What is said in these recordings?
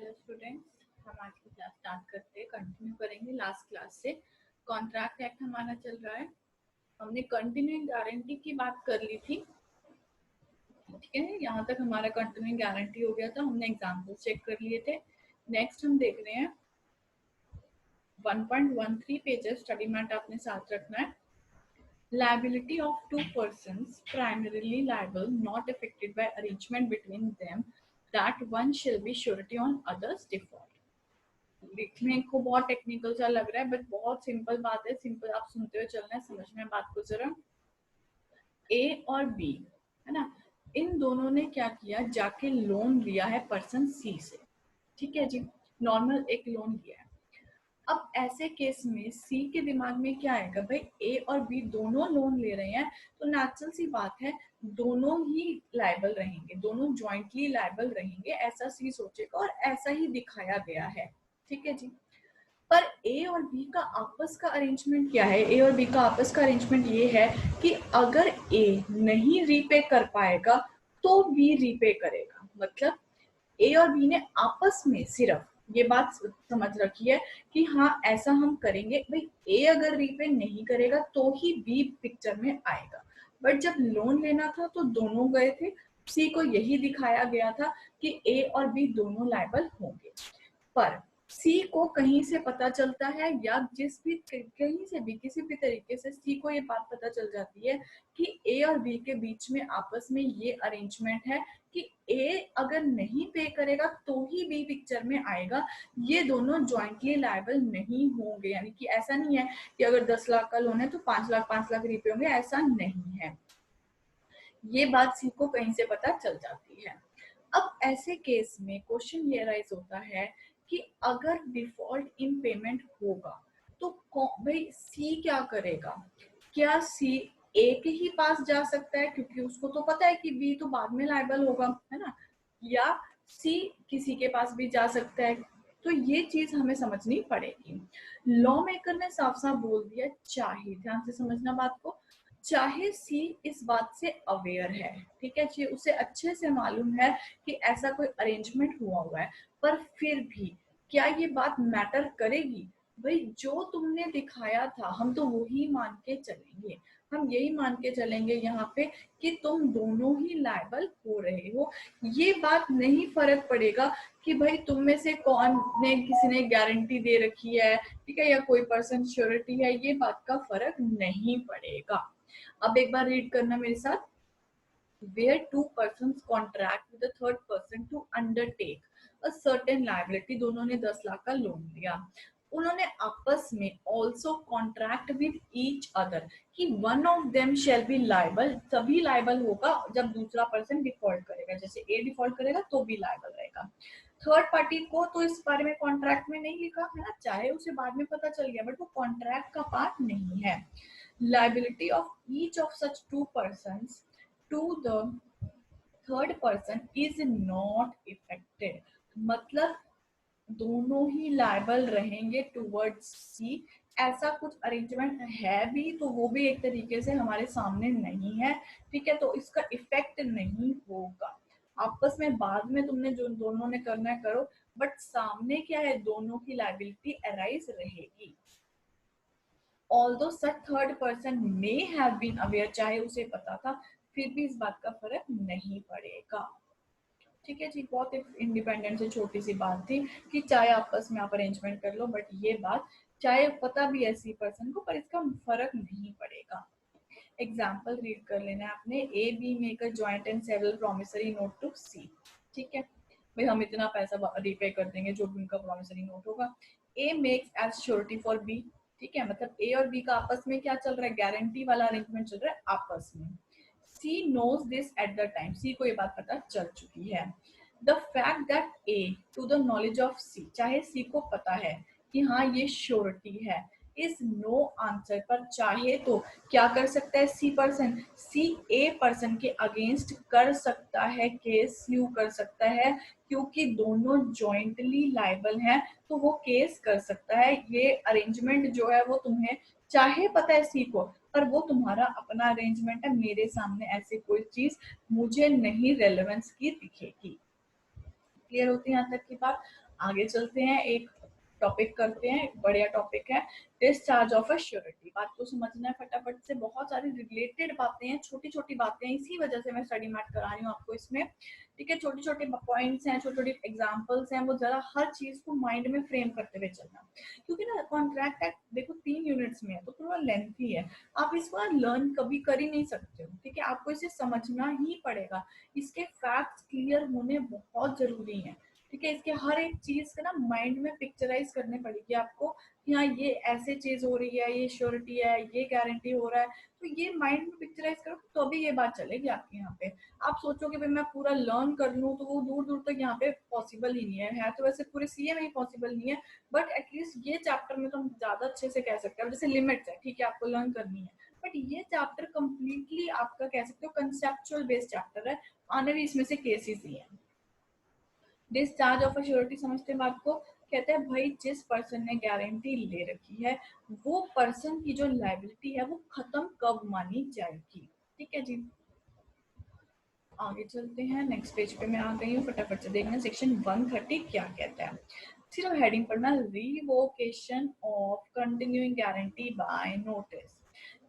Hello students, हम आज की क्लास स्टार्ट करते हैं। कंटिन्यू करेंगे लास्ट क्लास से। कॉन्ट्रैक्ट एक्ट हमारा चल रहा है। हमने कंटिन्यूइंग गारंटी की बात कर ली थी, ठीक है। यहाँ तक हमारा कंटिन्यूइंग गारंटी हो गया था, हमने एग्जाम्पल चेक कर लिए थे। नेक्स्ट हम देख रहे हैं 1.13 पेजेस स्टडी मैट आपने साथ रखना है। Liability of two persons primarily liable not affected by arrangement between them that one shall be surety on others default। लिखने को बहुत टेक्निकल सा लग रहा है बट बहुत सिंपल बात है। सिंपल आप सुनते हुए चलना है, समझ में बात को जरा। ए और बी है ना, इन दोनों ने क्या किया, जाके लोन लिया है पर्सन सी से, ठीक है जी। नॉर्मल एक लोन लिया है। अब ऐसे केस में सी के दिमाग में क्या आएगा, भाई ए और बी दोनों लोन ले रहे हैं तो नेचुरल सी बात है दोनों ही लायबल रहेंगे, दोनों जॉइंटली लायबल रहेंगे, ऐसा सी सोचेगा और ऐसा ही दिखाया गया है, ठीक है जी। पर ए और बी का आपस का अरेंजमेंट क्या है? ए और बी का आपस का अरेंजमेंट ये है कि अगर ए नहीं रीपे कर पाएगा तो बी रीपे करेगा। मतलब ए और बी ने आपस में सिर्फ ये बात समझ रखी है कि हाँ ऐसा हम करेंगे, भाई ए अगर रीपे नहीं करेगा तो ही बी पिक्चर में आएगा। बट जब लोन लेना था तो दोनों गए थे, सी को यही दिखाया गया था कि ए और बी दोनों लायबल होंगे। पर सी को कहीं से पता चलता है या जिस भी कहीं से भी किसी भी तरीके से सी को ये बात पता चल जाती है कि ए और बी के बीच में आपस में ये अरेंजमेंट है कि ए अगर नहीं पे करेगा तो ही बी पिक्चर में आएगा, ये दोनों जॉइंटली लायबल नहीं होंगे। यानी कि ऐसा नहीं है कि अगर 10 लाख का लोन है तो 5 लाख रिपे होंगे, ऐसा नहीं है। ये बात सी को कहीं से पता चल जाती है। अब ऐसे केस में क्वेश्चन ये राइज होता है कि अगर डिफॉल्ट इन पेमेंट होगा तो भाई सी क्या करेगा? क्या सी ए के ही पास जा सकता है क्योंकि उसको तो पता है कि बी तो बाद में लायबल होगा, है ना, या सी किसी के पास भी जा सकता है? तो ये चीज हमें समझनी पड़ेगी। लॉ मेकर ने साफ साफ बोल दिया, चाहे ध्यान से समझना बात को, चाहे सी इस बात से अवेयर है, ठीक है जी, उसे अच्छे से मालूम है कि ऐसा कोई अरेंजमेंट हुआ है, पर फिर भी क्या ये बात मैटर करेगी? भाई जो तुमने दिखाया था हम तो वही मान के चलेंगे, हम यही मान के चलेंगे यहाँ पे कि तुम दोनों ही लायबल हो रहे हो। ये बात नहीं फर्क पड़ेगा कि भाई तुम में से कौन ने, किसी ने गारंटी दे रखी है, ठीक है, या कोई पर्सन श्योरिटी है, ये बात का फर्क नहीं पड़ेगा। अब एक बार रीड करना मेरे साथ। Where two persons contract with a third person to undertake a certain liability, दोनों ने 10 लाख का लोन लिया, उन्होंने आपस में also contract with each other कि one of them shall be liable, तभी लायबल होगा जब दूसरा पर्सन डिफॉल्ट करेगा। जैसे ए डिफॉल्ट करेगा तो भी लायबल रहेगा। थर्ड पार्टी को तो इस बारे में कॉन्ट्रैक्ट में नहीं लिखा है ना, चाहे उसे बाद में पता चल गया बट वो कॉन्ट्रैक्ट का पार्ट नहीं है। Liability of each of such two persons to the third person is not affected। मतलब दोनों ही लायबल रहेंगे टुवर्ड्स सी। ऐसा कुछ अरेंजमेंट है भी तो वो भी एक तरीके से हमारे सामने नहीं है, ठीक है, तो इसका इफेक्ट नहीं होगा। आपस में बाद में तुमने जो दोनों ने करना है करो, बट सामने क्या है, दोनों की लायबिलिटी अराइज रहेगी। Although such third person may have been aware, चाहे उसे पता था, फिर भी इस बात का फर्क नहीं पड़ेगा, ठीक है जी। बहुत इंडिपेंडेंट से छोटी सी बात थी कि चाहे आपस में आप अरेंजमेंट कर लो, बट ये बात चाहे पता भी ऐसी पर्सन को, पर इसका फर्क नहीं पड़ेगा। एग्जाम्पल रीड कर लेना है आपने। A B make a joint and several promissory note to C, ठीक है, भाई हम इतना पैसा रीपे कर देंगे जो भी उनका प्रॉमिसरी नोट होगा। A makes as surety for B, ठीक है, मतलब ए और बी का आपस में क्या चल रहा है, गारंटी वाला अरेंजमेंट चल रहा है आपस में। C knows this at the time, C को ये बात पता चल चुकी है। The fact that A to the knowledge of C, चाहे सी को पता है कि हाँ ये श्योरिटी है, इज नो आंसर, पर चाहे तो क्या कर सकता है सी पर्सन, सी ए पर्सन के अगेंस्ट कर सकता है, केस स्यू कर सकता है, क्योंकि दोनों जॉइंटली लायबल हैं तो वो केस कर सकता है। ये अरेंजमेंट जो है वो तुम्हें चाहे पता है सी को, पर वो तुम्हारा अपना अरेंजमेंट है, मेरे सामने ऐसी कोई चीज मुझे नहीं रेलेवेंस की दिखेगी। क्लियर होती है यहाँ तक की बात? आगे चलते हैं, एक टॉपिक करते हैं, बढ़िया टॉपिक है डिस्चार्ज ऑफ अ श्योरिटी। बात को समझना है फटाफट से, बहुत सारी रिलेटेड बातें हैं, छोटी छोटी बातें हैं, इसी वजह से मैं स्टडी मैट करा रही हूँ आपको इसमें। ठीक है, छोटे छोटे पॉइंट्स हैं, छोटे छोटे एग्जांपल्स हैं, वो जरा हर चीज को माइंड में फ्रेम करते हुए चलना, क्योंकि ना कॉन्ट्रैक्ट एक्ट देखो 3 यूनिट्स में है तो थोड़ा लेंथी है, आप इसको लर्न कभी कर ही नहीं सकते हो। ठीक है, आपको इसे समझना ही पड़ेगा, इसके फैक्ट्स क्लियर होने बहुत जरूरी है। ठीक है, इसके हर एक चीज का ना माइंड में पिक्चराइज करने पड़ेगी आपको कि हाँ ये ऐसे चीज हो रही है, ये श्योरिटी है, ये गारंटी हो रहा है, तो ये माइंड में पिक्चराइज करो तो अभी ये बात चलेगी आपके यहाँ पे। आप सोचोगे भाई मैं पूरा लर्न कर लूँ तो वो दूर दूर तक यहाँ पे पॉसिबल ही नहीं है तो वैसे पूरे सीए में ही पॉसिबल नहीं है, बट एटलीस्ट ये चैप्टर में तो हम ज्यादा अच्छे से कह सकते हैं। जैसे लिमिट्स है, ठीक है, आपको लर्न करनी है, बट ये चैप्टर कंप्लीटली आपका कह सकते हो कंसेप्चुअल बेस्ड चैप्टर है, आने भी इसमें से केसेस ही है। डिस्चार्ज ऑफ अश्योरिटी समझते हैं बात को, कहते हैं भाई जिस पर्सन ने गारंटी ले रखी है वो पर्सन की जो लायबिलिटी है वो खत्म कब मानी जाएगी। ठीक है जी, आगे चलते हैं, नेक्स्ट पेज पे मैं आ गई हूँ, फटाफट से देखना सेक्शन 130 क्या कहता है। सिर्फ हेडिंग पढ़ना, revocation of continuing guarantee bye notice.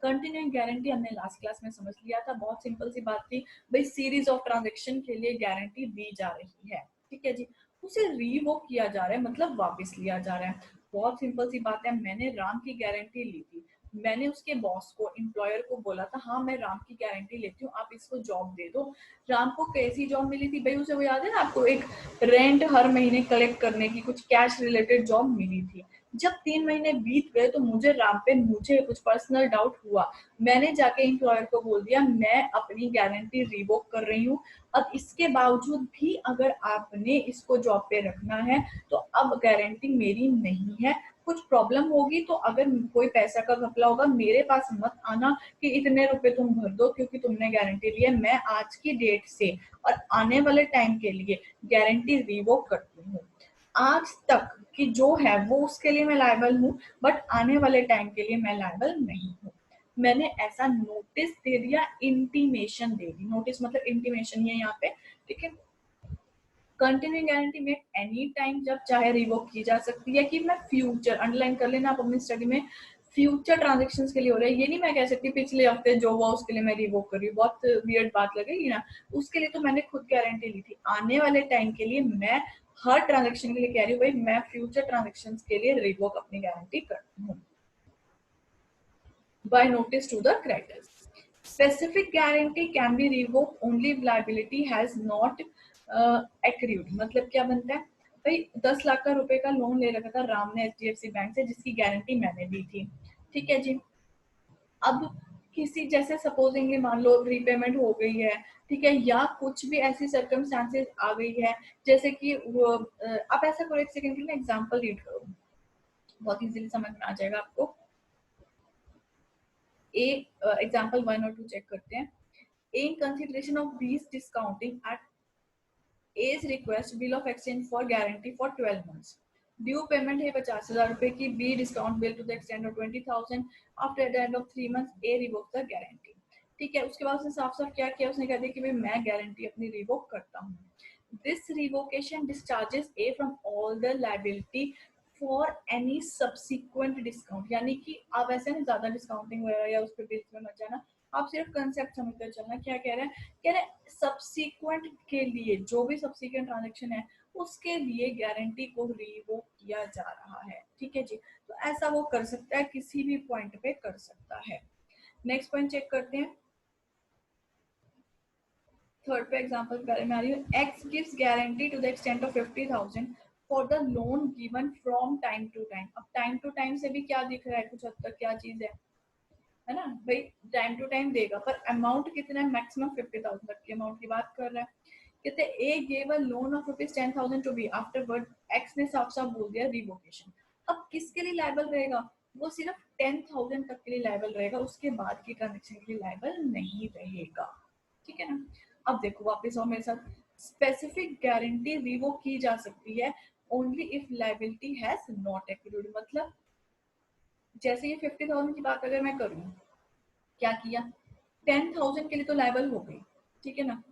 Continuing guarantee हमने लास्ट क्लास में समझ लिया था, बहुत सिंपल सी बात थी भाई, सीरीज ऑफ ट्रांजेक्शन के लिए गारंटी दी जा रही है, ठीक है जी, उसे रिवोक किया जा रहा है मतलब वापस लिया जा रहा है। बहुत सिंपल सी बात है, मैंने राम की गारंटी ली थी, मैंने उसके बॉस को, एम्प्लॉयर को बोला था हाँ मैं राम की गारंटी लेती हूँ, आप इसको जॉब दे दो। राम को कैसी जॉब मिली थी भाई, उसे वो याद है ना आपको, एक रेंट हर महीने कलेक्ट करने की कुछ कैश रिलेटेड जॉब मिली थी। जब 3 महीने बीत गए तो मुझे राम पे मुझे कुछ पर्सनल डाउट हुआ, मैंने जाके एम्प्लॉयर को बोल दिया मैं अपनी गारंटी रिवोक कर रही हूँ, अब इसके बावजूद भी अगर आपने इसको जॉब पे रखना है तो अब गारंटी मेरी नहीं है, कुछ प्रॉब्लम होगी तो अगर कोई पैसा का घपला होगा मेरे पास मत आना कि इतने रुपए तुम भर दो क्योंकि तुमने गारंटी ली है, मैं आज की डेट से और आने वाले टाइम के लिए गारंटी रिवोक करती हूँ। आज तक की जो है वो उसके लिए मैं लायबल हूँ, बट आने वाले टाइम के लिए मैं लायबल नहीं हूँ। मैंने ऐसा नोटिस दे दिया, इंटीमेशन दे दी, नोटिस मतलब इंटीमेशन है यहाँ पे। ठीक है, कंटिन्यूइंग गारंटी में एनी टाइम जब चाहे रिवोक की जा सकती है, कि मैं फ्यूचर अंडरलाइन कर लेना आप अपनी स्टडी में, फ्यूचर ट्रांजेक्शन्स के लिए हो रहा है, ये नहीं मैं कह सकती पिछले हफ्ते जो हुआ उसके लिए मैं रिवोक कर रही हूँ, बहुत वियर्ड बात लगेगी ना, उसके लिए तो मैंने खुद गारंटी ली थी। आने वाले टाइम के लिए मैं हर ट्रांजेक्शन के लिए कह रही हूँ भाई मैं फ्यूचर ट्रांजेक्शन के लिए रिवोक अपनी गारंटी करती हूँ by notice to the creditors. Specific guarantee can be revoked only if liability has not accrued। मतलब क्या बनता है भाई, 10 लाख का रुपए का लोन ले रखा था राम ने एचडीएफसी बैंक से, जिसकी गारंटी मैंने दी थी। ठीक है जी, अब किसी जैसे सपोजिंगली मान लो रीपेमेंट हो गई है, ठीक है, या कुछ भी ऐसी सर्कमस्टांसेस आ गई है, जैसे कि वो आप ऐसा करो, एक सेकंड के लिए एग्जांपल रीड करो, बहुत इजीली समझ में आ जाएगा आपको। एग्जाम्पल 1 और 2 चेक करते हैं। In consideration of these discounting at A's request, bill of exchange for guarantee for 12 months. Due payment है 50,000 रुपए की, B discount bill to the extent of 20,000. After the end of 3 months, A revokes the guarantee. ठीक है, उसके बाद उसने साफ साफ क्या किया, उसने कह दिया कि भाई मैं गारंटी अपनी रिवोक करता हूँ। This revocation discharges A from all the liability for any subsequent discount। यानी कि आप ऐसे ना ज्यादा डिस्काउंटिंग वगैरह या उस पर बीच में मत जाना, आप सिर्फ कंसेप्ट समझते चलना। क्या कह रहे हैं, कह रहे हैं सब्सिक्वेंट के लिए, जो भी सब्सिक्वेंट ट्रांजेक्शन है उसके लिए गारंटी को रिवोक किया जा रहा है। ठीक है जी, तो ऐसा वो कर सकता है, किसी भी पॉइंट पे कर सकता है। नेक्स्ट पॉइंट चेक करते हैं, थर्ड पे एग्जांपल पहले मैं आ रही हूँ। X gives guarantee to the extent of 50,000 for the loan given from time to time. अब टाइम टू टाइम से भी क्या दिख रहा है, कुछ हद तक क्या चीज है ना भाई, टाइम टू टाइम देगा, पर अमाउंट कितना है, मैक्सिमम 50,000 तक की अमाउंट की बात कर रहा है। कहते A gave a loan of ₹10,000 to B, afterward X ने साफ साफ बोल दिया रिवोकेशन। अब किसके लिए लायबल रहेगा, वो सिर्फ 10,000 तक के लिए लायबल रहेगा, उसके बाद की ट्रांजेक्शन के लिए लायबल नहीं रहेगा। ठीक है ना, अब देखो वापस आओ मेरे साथ, स्पेसिफिक गारंटी रिवोक की जा सकती है only if liability has not accrued. मतलब जैसे ये 50,000 की बात अगर मैं करूं, क्या किया, 10,000 के लिए तो लायबल हो गई, ठीक है ना,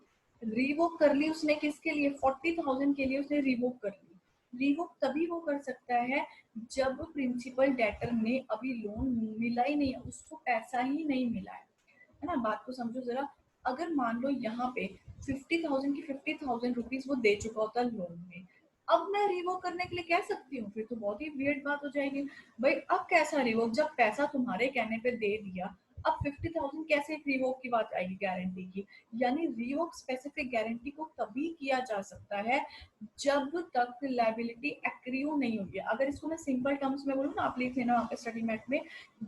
रिवोक कर ली उसने किसके लिए, 40,000 के लिए उसने रिवोक कर ली। रिवोक तभी वो कर सकता है जब प्रिंसिपल डेटर ने अभी लोन मिला ही नहीं है, उसको पैसा ही नहीं मिला है ना। बात को समझो जरा। अगर मान लो यहाँ पे 50,000 की 50,000 रुपीज वो दे चुका होता लोन में, अब मैं रिवोक करने के लिए कह सकती हूँ? फिर तो बहुत ही वियर्ड बात हो जाएगी। भाई अब कैसा रिवोक, जब पैसा तुम्हारे कहने पे दे दिया, अब 50,000 कैसे एक रिवोक की बात आएगी गारंटी की? यानी रिवोक स्पेसिफिक गारंटी को तभी किया जा सकता है जब तक लायबिलिटी एक्रियो नहीं हुई है। अगर इसको मैं सिंपल टर्म्स में बोलूँ ना, आप लिख लेना वहाँ पे स्टडी मैट में,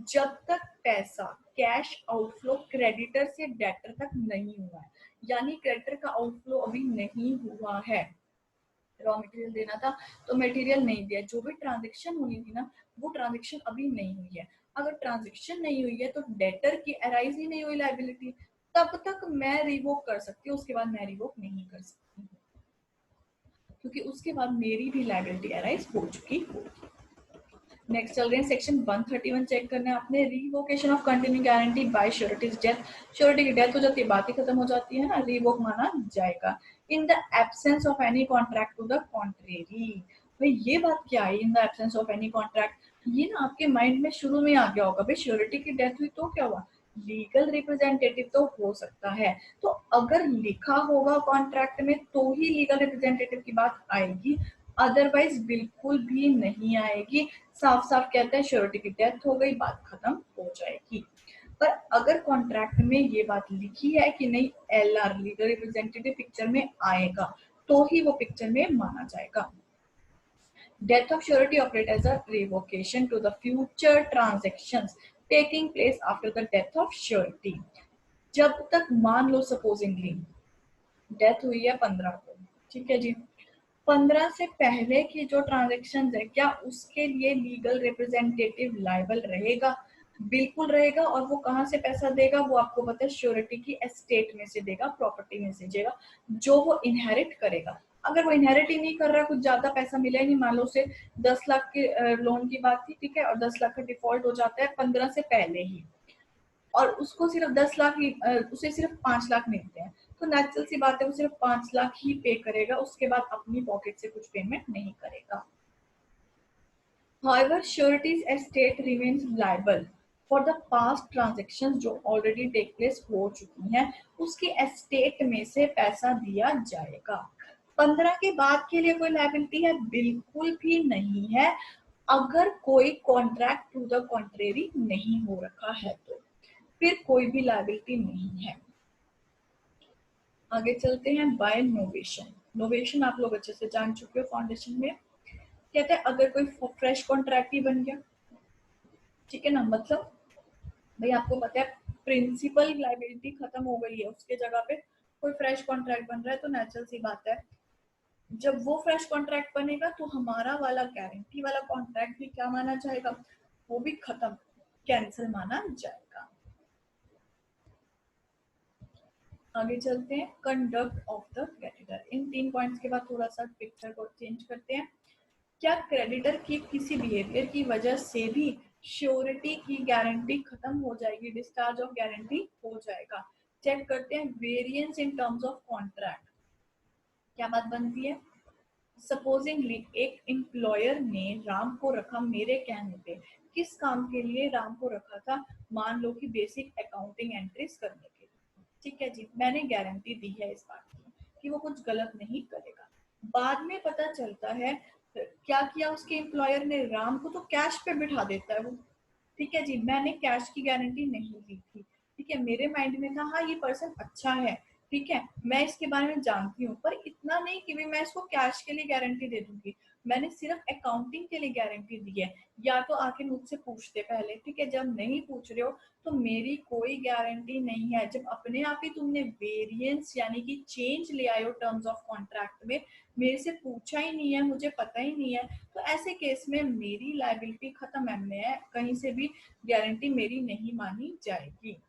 जब तक पैसा कैश आउटफ्लो क्रेडिटर से डेटर तक नहीं हुआ है, यानी क्रेडिटर का आउटफ्लो अभी नहीं हुआ है, रॉ मटेरियल देना था तो मटेरियल नहीं दिया, जो भी ट्रांजेक्शन होनी थी ना वो ट्रांजेक्शन अभी नहीं हुई है। अगर ट्रांजेक्शन नहीं हुई है तो डेटर की अराइज ही नहीं हुई लायबिलिटी, तब तक मैं रिवोक कर सकती हूँ, उसके बाद मैं रिवोक नहीं कर सकती, क्योंकि उसके बाद मेरी भी लायबिलिटी अराइज हो चुकी होगी। नेक्स्ट चल रहे हैं सेक्शन 131 चेक करना है आपने, revocation of continue guarantee bye sureties death. Surety की डेथ हो जाती है, बात ही खत्म हो जाती है ना, रिवोक माना जाएगा। In the absence of any contract to the contrary. भाई ये बात क्या है, in the absence of any contract? ये ना आपके माइंड में शुरू में आ गया होगा, भाई श्योरिटी की डेथ हुई तो क्या हुआ, लीगल रिप्रेजेंटेटिव तो हो सकता है। तो अगर लिखा होगा कॉन्ट्रैक्ट में तो ही लीगल रिप्रेजेंटेटिव की बात आएगी, अदरवाइज बिल्कुल भी नहीं आएगी। साफ साफ कहते हैं श्योरिटी की डेथ हो गई, बात खत्म हो जाएगी। पर अगर कॉन्ट्रैक्ट में ये बात लिखी है कि नहीं एलआर लीगल रिप्रेजेंटेटिव पिक्चर में आएगा, तो ही वो पिक्चर में माना जाएगा। Death of surety operate as a revocation to the future transactions taking place after the death of surety. जब तक मान लो सपोजिंगली डेथ हुई है 15 को, ठीक है जी, 15 से पहले की जो ट्रांजेक्शन है, क्या उसके लिए लीगल रिप्रेजेंटेटिव लायबल रहेगा? बिल्कुल रहेगा। और वो कहाँ से पैसा देगा, वो आपको पता है श्योरिटी की एस्टेट में से देगा, प्रॉपर्टी में से देगा, जो वो इनहेरिट करेगा। अगर वो इनहेरिट ही नहीं कर रहा, कुछ ज्यादा पैसा मिला ही नहीं, मान लो उसे 10 लाख के लोन की बात थी, ठीक है, और 10 लाख का डिफॉल्ट हो जाता है 15 से पहले ही, और उसको सिर्फ 10 लाख ही उसे सिर्फ 5 लाख मिलते हैं, तो नेचुरल सी बात है वो सिर्फ 5 लाख ही पे करेगा, उसके बाद अपनी पॉकेट से कुछ पेमेंट नहीं करेगा। However, surety's estate remains liable for the past transactions जो already take place हो चुकी हैं, उसकी एस्टेट में से पैसा दिया जाएगा। 15 के बाद के लिए कोई लायबिलिटी है? बिल्कुल भी नहीं है, अगर कोई कॉन्ट्रैक्ट टू द कॉन्ट्रेरी नहीं हो रखा है तो फिर कोई भी लायबिलिटी नहीं है। आगे चलते हैं बाय नोवेशन। नोवेशन आप लोग अच्छे से जान चुके हो फाउंडेशन में। कहते हैं अगर कोई फ्रेश कॉन्ट्रैक्ट ही बन गया, ठीक है ना, मतलब भाई आपको पता है प्रिंसिपल लायबिलिटी खत्म हो गई है, उसके जगह पे कोई फ्रेश कॉन्ट्रैक्ट बन रहा है, तो नेचुरल सी बात है जब वो फ्रेश कॉन्ट्रैक्ट बनेगा तो हमारा वाला गारंटी वाला कॉन्ट्रैक्ट भी क्या माना जाएगा, वो भी खत्म, कैंसिल माना जाएगा। आगे चलते हैं conduct of the creditor. In 3 points के बाद थोड़ा सा पिक्चर को चेंज करते हैं। क्या क्रेडिटर की किसी बिहेवियर की वजह से भी श्योरिटी की गारंटी खत्म हो जाएगी, डिस्चार्ज ऑफ गारंटी हो जाएगा? चेक करते हैं variance in terms of contract. क्या बात बनती है? सपोजिंगली एक एम्प्लॉयर ने राम को रखा मेरे कहने पे, किस काम के लिए राम को रखा था, मान लो कि बेसिक अकाउंटिंग एंट्रीज करने के लिए, ठीक है जी, मैंने गारंटी दी है इस बात की कि वो कुछ गलत नहीं करेगा। बाद में पता चलता है क्या किया उसके एम्प्लॉयर ने, राम को तो कैश पे बिठा देता है वो, ठीक है जी, मैंने कैश की गारंटी नहीं दी थी, ठीक है, मेरे माइंड में था हाँ ये पर्सन अच्छा है, ठीक है, मैं इसके बारे में जानती हूँ, पर इतना नहीं कि भी मैं इसको कैश के लिए गारंटी दे दूंगी, मैंने सिर्फ अकाउंटिंग के लिए गारंटी दी है। या तो आके मुझसे पूछते पहले, ठीक है, जब नहीं पूछ रहे हो तो मेरी कोई गारंटी नहीं है। जब अपने आप ही तुमने वेरिएंस यानी कि चेंज ले आए हो टर्म्स ऑफ कॉन्ट्रैक्ट में, मेरे से पूछा ही नहीं है, मुझे पता ही नहीं है, तो ऐसे केस में मेरी लायबिलिटी खत्म है, मैं कहीं से भी गारंटी मेरी नहीं मानी जाएगी।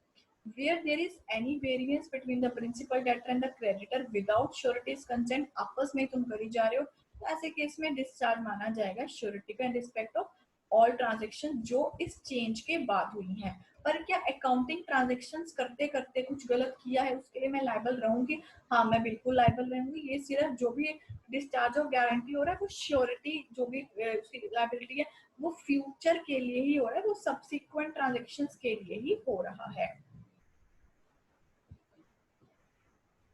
Where there is any variance between the principal debtor and the creditor without surety's consent, आपस में तुम करी जा रहे हो, तो ऐसे केस में डिस्चार्ज माना जाएगा श्योरिटी का इन रिस्पेक्ट ऑफ ऑल ट्रांजेक्शन जो इस चेंज के बाद हुई हैं। पर क्या अकाउंटिंग ट्रांजेक्शन्स करते करते कुछ गलत किया है उसके लिए मैं लायबल रहूंगी? हाँ, मैं बिल्कुल लायबल रहूंगी। ये सिर्फ जो भी डिस्चार्ज ऑफ गारंटी हो रहा है वो श्योरिटी जो भी उसकी लायबिलिटी है वो फ्यूचर के लिए ही हो रहा है, वो सब्सिक्वेंट ट्रांजेक्शन्स के लिए ही हो रहा है।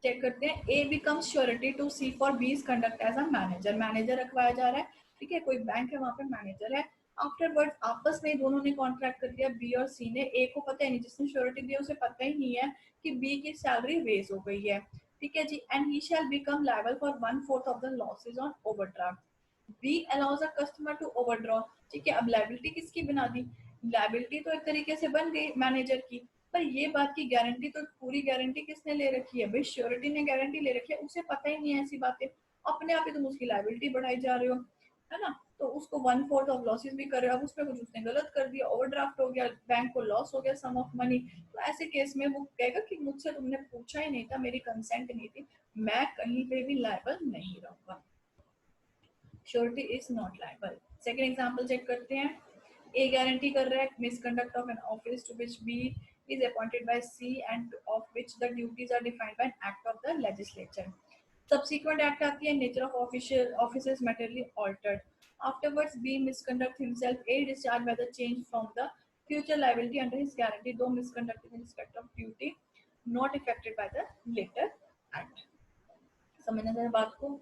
चेक करते हैं, A becomes surety to C for B's conduct as a manager. Manager रखवाया जा रहा है, ठीक है, कोई बैंक है वहां पे मैनेजर है। आफ्टरवर्ड आपस में दोनों ने कॉन्ट्रैक्ट कर दिया, बी और सी ने। ए को पता है नहीं, जिसने श्योरिटी दी उसे पता ही नहीं है कि बी की सैलरी रेज हो गई है, ठीक है जी। And he shall become liable for 1/4 of the losses on overdraft. B allows a customer to overdraw, ठीक है। अब लायबिलिटी किसकी बना दी? लायबिलिटी तो एक तरीके से बन गई मैनेजर की, पर ये बात की गारंटी तो पूरी गारंटी किसने ले रखी है? भाई श्योरिटी ने गारंटी ले रखी है, उसे पता ही नहीं है ऐसी बातें। अपने आप ही तुम उसकी लायबिलिटी बढ़ाई जा रहे हो, है ना। तो उसको 1/4 ऑफ लॉसेस भी कर रहे हो। अब उसमें कुछ उसने गलत कर दिया, ओवरड्राफ्ट हो गया, बैंक को लॉस हो गया सम ऑफ मनी, तो ऐसे केस में वो कहेगा कि मुझसे तुमने पूछा ही नहीं था, मेरी कंसेंट नहीं थी, मैं कहीं पे भी लायबल नहीं रहूंगा। Surety is not liable. Second example check करते हैं। ए गारंटी कर रहा है misconduct of an office to which B is appointed by C and of which the duties are defined by an act of the legislature. Subsequent act आती है, nature of offices materially altered. Afterwards, B misconduct himself, A discharged by the change from the future liability under his guarantee, though misconduct in respect of duty not affected by the later act. समझना जरा बात को।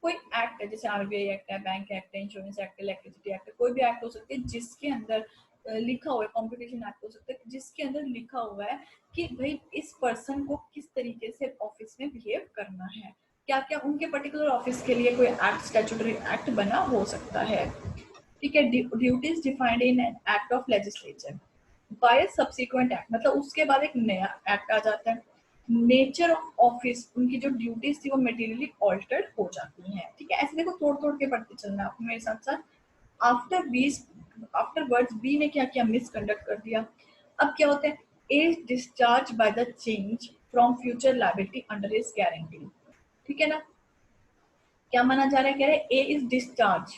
कोई act है, जैसे RBI act है, bank act है, insurance act है, इलेक्ट्रिसिटी एक्ट है, कोई भी एक्ट हो सकती है जिसके अंदर लिखा हुआ है, कॉम्पिटिशन एक्ट हो सकता है जिसके अंदर लिखा हुआ है कि भाई इस पर्सन को किस तरीके से ऑफिस में बिहेव करना है, क्या क्या उनके पर्टिकुलर ऑफिस के लिए कोई एक्ट, स्टैट्यूटरी एक्ट बना हो सकता है, ठीक है। Duties defined in an act of legislature by subsequent act, मतलब उसके बाद एक नया एक्ट आ जाता है। नेचर ऑफ ऑफिस, उनकी जो ड्यूटीज थी वो मटेरियली ऑल्टर्ड हो जाती हैं, ठीक है। ऐसे देखो तोड़ तोड़ के पढ़ते चलना आपको मेरे साथ साथ। आफ्टर वर्ड्स बी ने क्या किया? मिसकंडक्ट कर दिया। अब क्या होता है? A discharge by the change from future liability under his guarantee, ठीक है ना। क्या माना जा रहा है? कह रहे ए इज डिस्चार्ज,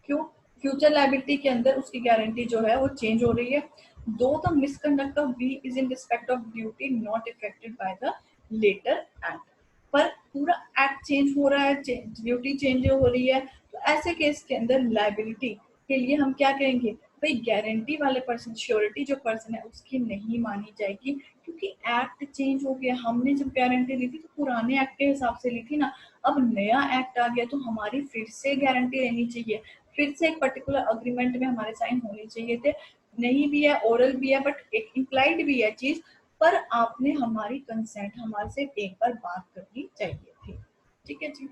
क्यों? फ्यूचर लायबिलिटी के अंदर उसकी गारंटी जो है वो चेंज हो रही है। Though the misconduct of B is in respect of duty not affected by the latter act, पर पूरा एक्ट चेंज हो रहा है, ड्यूटी चेंज हो रही है, तो ऐसे केस के अंदर लायबिलिटी के लिए हम क्या करेंगे? भाई गारंटी वाले पर्सन, श्योरिटी जो पर्सन है उसकी नहीं मानी जाएगी, क्योंकि एक्ट चेंज हो गया। हमने जब गारंटी ली थी तो पुराने एक्ट के हिसाब से ली थी ना, अब नया एक्ट आ गया तो हमारी फिर से गारंटी रहनी चाहिए, फिर से एक पर्टिकुलर अग्रीमेंट में हमारे साइन होने चाहिए थे। नहीं भी है, ओरल भी है, बट एक इम्प्लाइड भी है चीज, पर आपने हमारी कंसेंट हमारे से एक बार बात करनी चाहिए थी, ठीक है जी।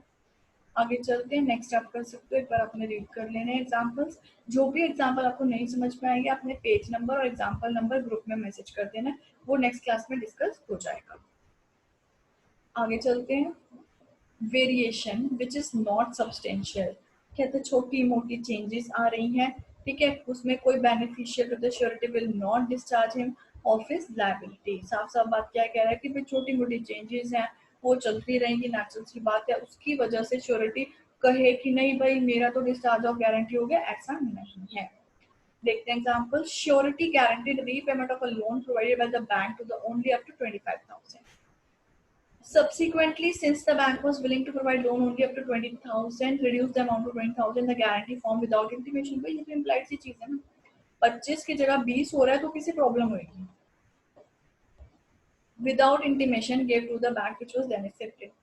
आगे चलते हैं, नेक्स्ट आप कर सकते हो, एक बार आपने रीड कर लेने एग्जाम्पल्स। जो भी एग्जाम्पल आपको नहीं समझ में आएंगे अपने पेज नंबर और एग्जाम्पल नंबर ग्रुप में मैसेज कर देना, वो नेक्स्ट क्लास में डिस्कस हो जाएगा। आगे चलते हैं। Variation which is not substantial, कहते हैं छोटी मोटी चेंजेस आ रही हैं, ठीक है, उसमें कोई beneficial to the surety will not discharge him of his liability. साफ साफ बात क्या कह रहा है कि भाई छोटी मोटी चेंजेस हैं वो चलती रहेंगी, नेचुरल सी बात है, उसकी वजह से श्योरिटी कहे कि नहीं भाई मेरा तो डिस्चार्ज ऑफ गारंटी हो गया, ऐसा नहीं है। देखते हैं example. Surety guaranteed repayment of a loan provided by the bank to the only up to 25,000। Subsequently, since the bank was willing to provide loan only up to 20,000, reduce the amount to 20,000, the guarantee form without intimation। भाई ये तो implied सी चीज है ना, 25 की जगह 20 हो रहा है तो किसी प्रॉब्लम होगी। Without intimation gave to the bank which was then accepted।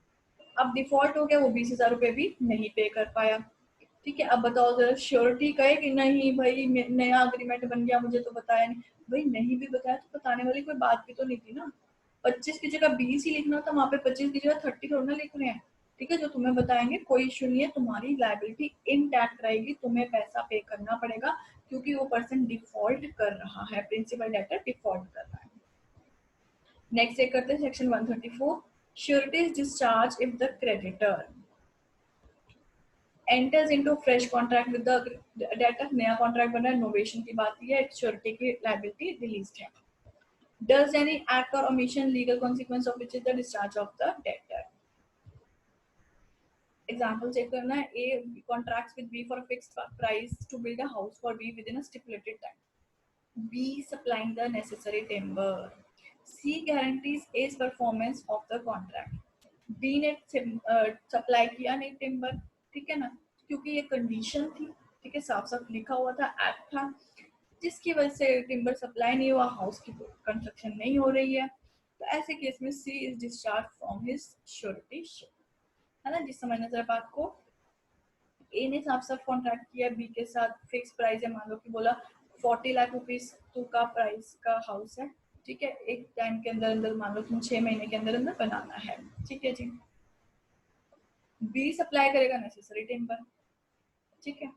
अब डिफॉल्ट हो गया, वो 20,000 रुपए भी नहीं पे कर पाया, ठीक है। अब बताओ जरा, श्योरिटी कहे कि नहीं भाई नया अग्रीमेंट बन गया मुझे तो बताया नहीं, भाई नहीं भी बताया तो बताने वाली कोई बात भी तो नहीं थी ना। 25 की जगह 20 ही लिखना था, वहां पे 25 की जगह 30 थोड़ा ना लिख रहे हैं, ठीक है। जो तुम्हें बताएंगे कोई इशू नहीं है, तुम्हारी लायबिलिटी इंटैक्ट रहेगी, तुम्हें पैसा पे करना पड़ेगा क्योंकि वो पर्सन डिफॉल्ट कर रहा है, प्रिंसिपल डेटर डिफॉल्ट कर रहा है। नेक्स्ट चेक करते हैं section 134। Surety is discharge if the creditor enters into fresh contract with the debtor, नया कॉन्ट्रैक्ट बना है, नोवेशन की बात है, श्योरिटी की लायबिलिटी रिलीज्ड है। Does any act or omission legal consequence of which is the discharge of the debtor? Example check करना है। A contracts with B for a fixed price to build a house for B within a stipulated time. B supplying the necessary timber. C guarantees A's performance of the contract. B ने supply किया नहीं timber, ठीक है ना, क्योंकि ये condition थी, ठीक है, साफ साफ लिखा हुआ था, एक्ट था, जिसकी वजह से टिम्बर सप्लाई नहीं हुआ, हाउस की कंस्ट्रक्शन नहीं हो रही है। तो ऐसे केस में C is discharge from his surety, है ना जी। समझना जरा बात को। ए ने साफ साफ कॉन्ट्रैक्ट किया बी के साथ, फिक्स प्राइस है, मान लो कि बोला 40 लाख रुपीस तू का प्राइस का हाउस है, ठीक है, एक टाइम के अंदर अंदर, मान लो तुम 6 महीने के अंदर अंदर बनाना है, ठीक है जी। बी सप्लाई करेगा नेसेसरी टिम्बर, ठीक है।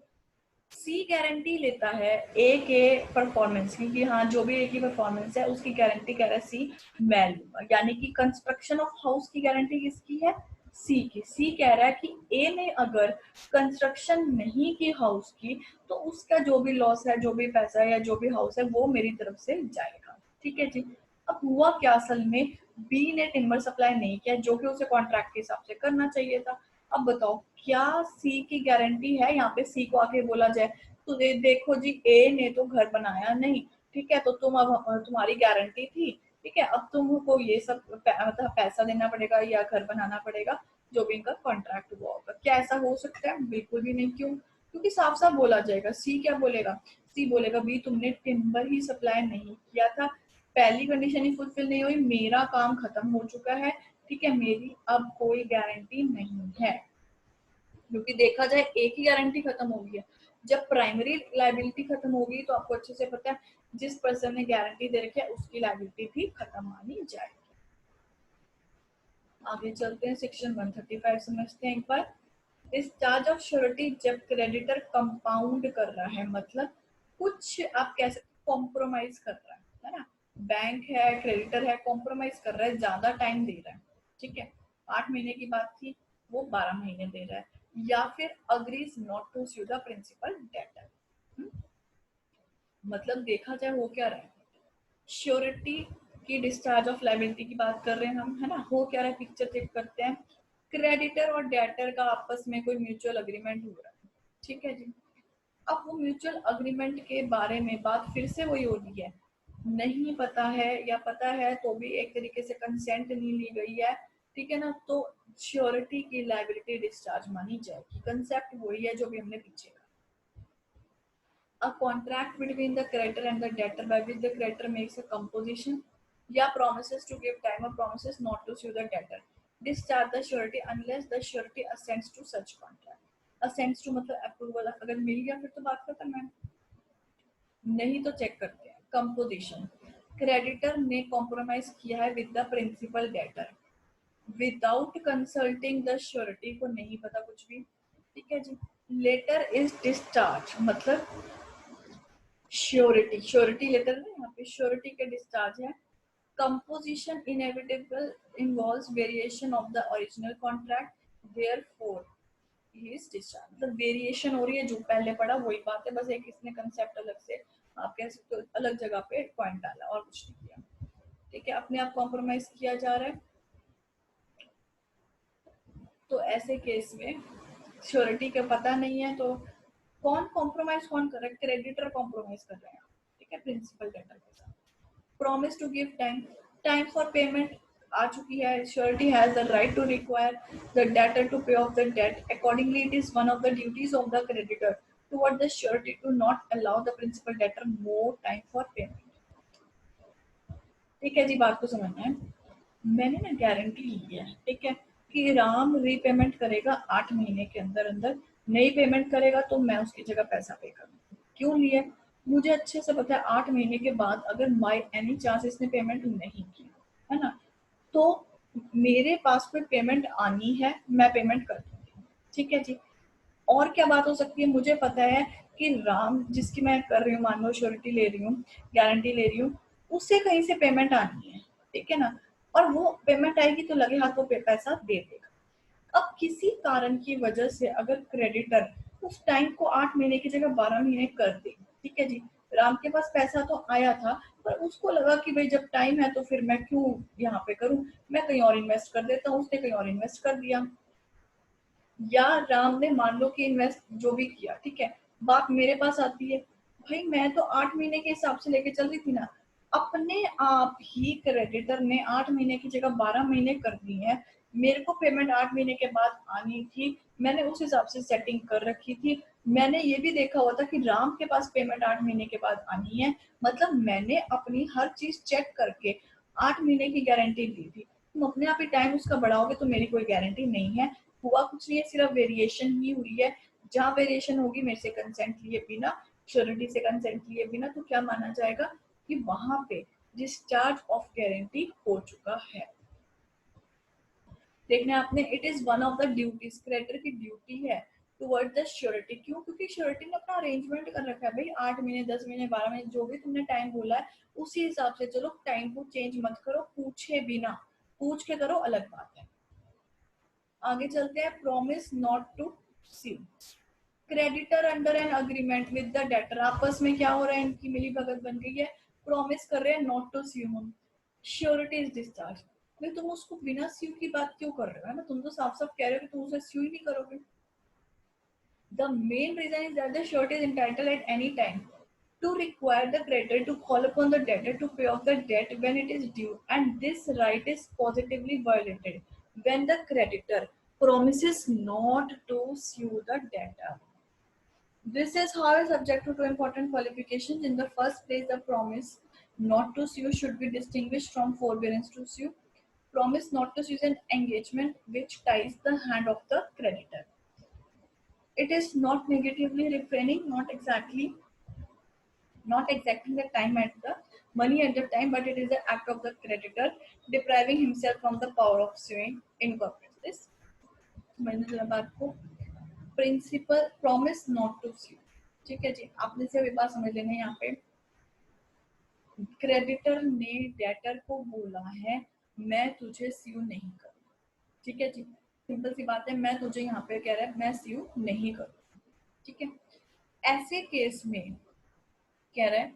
सी गारंटी लेता है ए के परफॉर्मेंस की, कि हाँ जो भी ए की परफॉर्मेंस है उसकी गारंटी कह रहा है सी मैं लूंगा, यानी कि कंस्ट्रक्शन ऑफ हाउस की गारंटी किसकी है, सी की। सी कह रहा है कि ए ने अगर कंस्ट्रक्शन नहीं की हाउस की तो उसका जो भी लॉस है, जो भी पैसा है या जो भी हाउस है वो मेरी तरफ से जाएगा, ठीक है जी। अब हुआ क्या, असल में बी ने टिम्बर सप्लाई नहीं किया जो कि उसे कॉन्ट्रैक्ट के हिसाब से करना चाहिए था। अब बताओ क्या सी की गारंटी है, यहाँ पे सी को आके बोला जाए तो देखो जी ए ने तो घर बनाया नहीं, ठीक है, तो तुम अब तुम्हारी गारंटी थी, ठीक है, अब तुमको ये सब मतलब पैसा देना पड़ेगा या घर बनाना पड़ेगा जो भी इनका कॉन्ट्रैक्ट हुआ होगा। क्या ऐसा हो सकता है? बिल्कुल भी नहीं। क्यों? क्योंकि साफ साफ बोला जाएगा। सी क्या बोलेगा? सी बोलेगा बी तुमने टिम्बर ही सप्लाई नहीं किया था, पहली कंडीशन ही फुलफिल नहीं हुई, मेरा काम खत्म हो चुका है, ठीक है, मेरी अब कोई गारंटी नहीं है। क्योंकि देखा जाए एक ही गारंटी खत्म हो गई है, जब प्राइमरी लाइबिलिटी खत्म होगी तो आपको अच्छे से पता है जिस पर्सन ने गारंटी दे रखी है उसकी लाइबिलिटी भी खत्म मानी जाएगी। आगे चलते हैं, सेक्शन 135 समझते हैं एक बार। डिस्चार्ज ऑफ श्योरिटी जब क्रेडिटर कंपाउंड कर रहा है, मतलब कुछ आप कह सकते कॉम्प्रोमाइज कर रहा है ना, बैंक है, क्रेडिटर है, कॉम्प्रोमाइज कर रहा है, ज्यादा टाइम दे रहा है, ठीक है, 8 महीने की बात थी वो 12 महीने दे रहा है, या फिर agrees not to sue the principal debtor. मतलब देखा जाए वो क्या रहा है, श्योरिटी की डिस्चार्ज ऑफ लाइबिलिटी की बात कर रहे हैं हम, है ना। हो क्या रहा है, पिक्चर चेक करते हैं। क्रेडिटर और डेटर का आपस में कोई म्यूचुअल अग्रीमेंट हो रहा है, ठीक है जी। अब वो म्यूचुअल अग्रीमेंट के बारे में बात फिर से वही हो रही है, नहीं पता है या पता है तो भी एक तरीके से कंसेंट नहीं ली गई है, ठीक है ना, तो श्योरिटी की लाइबिलिटी डिस्चार्ज मानी जाएगी। कंसेप्ट वही है जो भी हमने पीछे कहा। A contract between the creditor and the debtor by which the creditor makes a composition या promises to give time or promises not to sue the debtor discharge the surety unless the surety assents to such contract। assents to मतलब approval, अगर मिल गया फिर तो बात खत्म है, नहीं तो चेक करते हैं। कंपोजिशन, क्रेडिटर ने कॉम्प्रोमाइज किया है with the principal debtor without consulting the surety, को नहीं पता कुछ भी, ठीक है जी। लेटर इज डिस्चार्ज मतलब श्योरिटी, श्योरिटी लेटर ना, यहाँ पे श्योरिटी का डिस्चार्ज है। Composition inevitable involves variation of the original contract, therefore he is discharge. मतलब वेरिएशन हो रही है, जो पहले पढ़ा वही बात है, बस एक इसने कंसेप्ट अलग से आप कह सकते हो अलग जगह पे पॉइंट डाला और कुछ नहीं किया, ठीक है, अपने आप कॉम्प्रोमाइज किया जा रहा है। तो ऐसे केस में श्योरिटी का पता नहीं है तो कौन कॉम्प्रोमाइज कौन कर रहा है, क्रेडिटर कॉम्प्रोमाइज कर रहे हैं, ठीक है, प्रिंसिपल डेटर के साथ। Promise to give time, time for payment आ चुकी है, surety has the right to require the debtor to pay off the debt, accordingly it is one of the duties of the creditor toward the surety to not allow the principal debtor more time for payment. ठीक है जी, बात को समझना है। मैंने ना guarantee ली है, ठीक है, कि राम रीपेमेंट करेगा 8 महीने के अंदर अंदर, नहीं पेमेंट करेगा तो मैं उसकी जगह पैसा पे करूँगी। क्यों लिए? मुझे अच्छे से पता है 8 महीने के बाद अगर बाय एनी चांस इसने पेमेंट नहीं की, है ना, तो मेरे पास कोई पेमेंट आनी है, मैं पेमेंट कर दूंगी, ठीक है जी। और क्या बात हो सकती है, मुझे पता है कि राम जिसकी मैं कर रही हूँ, मान लो श्योरिटी ले रही हूँ, गारंटी ले रही हूँ, उससे कहीं से पेमेंट आनी है, ठीक है ना, और वो पेमेंट आएगी तो लगे हाथ वो पैसा दे देगा। अब किसी कारण की वजह से अगर क्रेडिटर उस टाइम को 8 महीने की जगह 12 महीने कर दे, ठीक है जी, राम के पास पैसा तो आया था पर उसको लगा कि भाई जब टाइम है तो फिर मैं क्यों यहाँ पे करूँ, मैं कहीं और इन्वेस्ट कर देता हूँ, उसने कहीं और इन्वेस्ट कर दिया, या राम ने मान लो कि इन्वेस्ट जो भी किया, ठीक है, बात मेरे पास आती है, भाई मैं तो 8 महीने के हिसाब से लेके चल रही थी ना, अपने आप ही क्रेडिटर ने 8 महीने की जगह 12 महीने कर दी है। मेरे को पेमेंट 8 महीने के बाद आनी थी, मैंने उस हिसाब से सेटिंग कर रखी थी। मैंने ये भी देखा हुआ था कि राम के पास पेमेंट 8 महीने के बाद आनी है, मतलब मैंने अपनी हर चीज चेक करके 8 महीने की गारंटी दी थी। तुम अपने आप ही टाइम उसका बढ़ाओगे तो मेरी कोई गारंटी नहीं है। हुआ कुछ नहीं है, सिर्फ वेरिएशन ही हुई है। जहाँ वेरिएशन होगी मेरे से कंसेंट लिए बिना, श्योरिटी से कंसेंट लिए बिना, तो क्या माना जाएगा कि वहां पे डिस्चार्ज ऑफ गारंटी हो चुका है। देखना आपने, it is one of the duties, creditor की ड्यूटी है टुवर्ड द श्योरिटी। क्यों? क्योंकि श्योरिटी ने अपना अरेंजमेंट कर रखा है भाई, 8 महीने 10 महीने 12 महीने जो भी तुमने टाइम बोला है उसी हिसाब से चलो, टाइम को चेंज मत करो पूछे बिना। पूछ के करो अलग बात है। आगे चलते हैं, promise not to sue. Creditor under an agreement with the debtor, आपस में क्या हो रहा है, इनकी मिली भगत बन गई है। प्रॉमिस कर रहे हैं not to sue, surety is discharge. भाई तुम उसको बिना स्यू की बात क्यों कर रहे हो, है ना? तुम तो साफ साफ कह रहे हो कि तुम उसे स्यू ही नहीं करोगे। The main reason is that the surety is entitled at any time to require the creditor to call upon the debtor to pay off the debt when it is due, and this right is positively violated when the creditor promises not to sue the debtor. This is however subject to two important qualifications. In the first place, the promise not to sue should be distinguished from forbearance to sue. Promise not to sue is an engagement which ties the hand of the creditor. It is not negatively refraining, not exacting the time at the money at the time, but it is the act of the creditor depriving himself from the power of suing incorporates this. मैंने जो बात को principal promise not to स्यू, ठीक है जी, आपने से बात समझ लेना है। यहाँ पे क्रेडिटर ने डेटर को बोला है मैं तुझे स्यू नहीं करूँ, ठीक है जी, सिंपल सी बात है, मैं तुझे यहाँ पे कह रहा है मैं स्यू नहीं करूँ, ठीक है। ऐसे केस में कह रहा है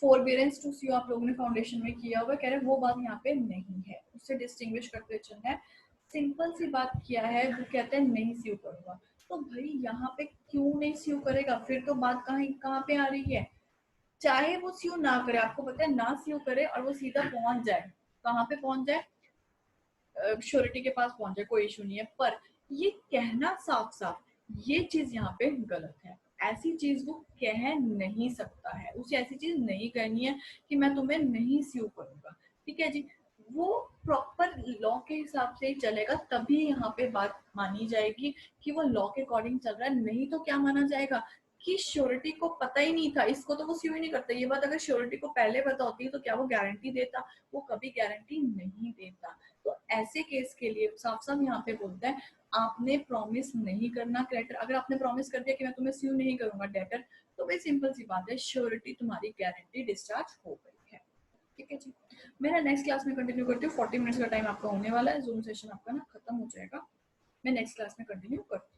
फोरबियरेंस टू स्यू, आप लोगों ने फाउंडेशन में किया हुआ, कह रहे हैं वो बात यहाँ पे नहीं है, उससे डिस्टिंग्विश करते चलना है। सिंपल सी बात किया है, वो कहते हैं नहीं स्यू करूंगा, तो भाई यहाँ पे क्यों नहीं स्यू करेगा, फिर तो बात कहाँ पे आ रही है। चाहे वो स्यू ना करे, आपको पता है ना स्यू करे और वो सीधा पहुंच जाए, कहाँ पे पहुंच जाए, श्योरिटी के पास पहुंचे, कोई इशू नहीं है, पर ये कहना साफ साफ ये चीज यहाँ पे गलत है। ऐसी चीज वो कह नहीं सकता है, उसे ऐसी चीज नहीं कहनी है कि मैं तुम्हें नहीं स्यू करूंगा, ठीक है जी। वो प्रॉपर लॉ के हिसाब से ही चलेगा, तभी यहाँ पे बात मानी जाएगी कि वो लॉ के अकॉर्डिंग चल रहा है। नहीं तो क्या माना जाएगा कि श्योरिटी को पता ही नहीं था, इसको तो वो स्यू ही नहीं करता। ये बात अगर श्योरिटी को पहले पता होती तो क्या वो गारंटी देता, वो कभी गारंटी नहीं देता। तो ऐसे केस के लिए साफ साफ यहाँ पे बोलता है आपने प्रॉमिस नहीं करना क्रेडिटर। अगर आपने प्रॉमिस कर दिया कि मैं तुम्हें स्यू नहीं करूंगा डेटर, तो भाई सिंपल सी बात है, श्योरिटी तुम्हारी गारंटी डिस्चार्ज हो गई है, ठीक है जी। मैं नेक्स्ट क्लास में कंटिन्यू करती हूँ, 40 मिनट्स का टाइम आपका होने वाला है, जूम सेशन आपका ना खत्म हो जाएगा, मैं नेक्स्ट क्लास में कंटिन्यू करती हूँ।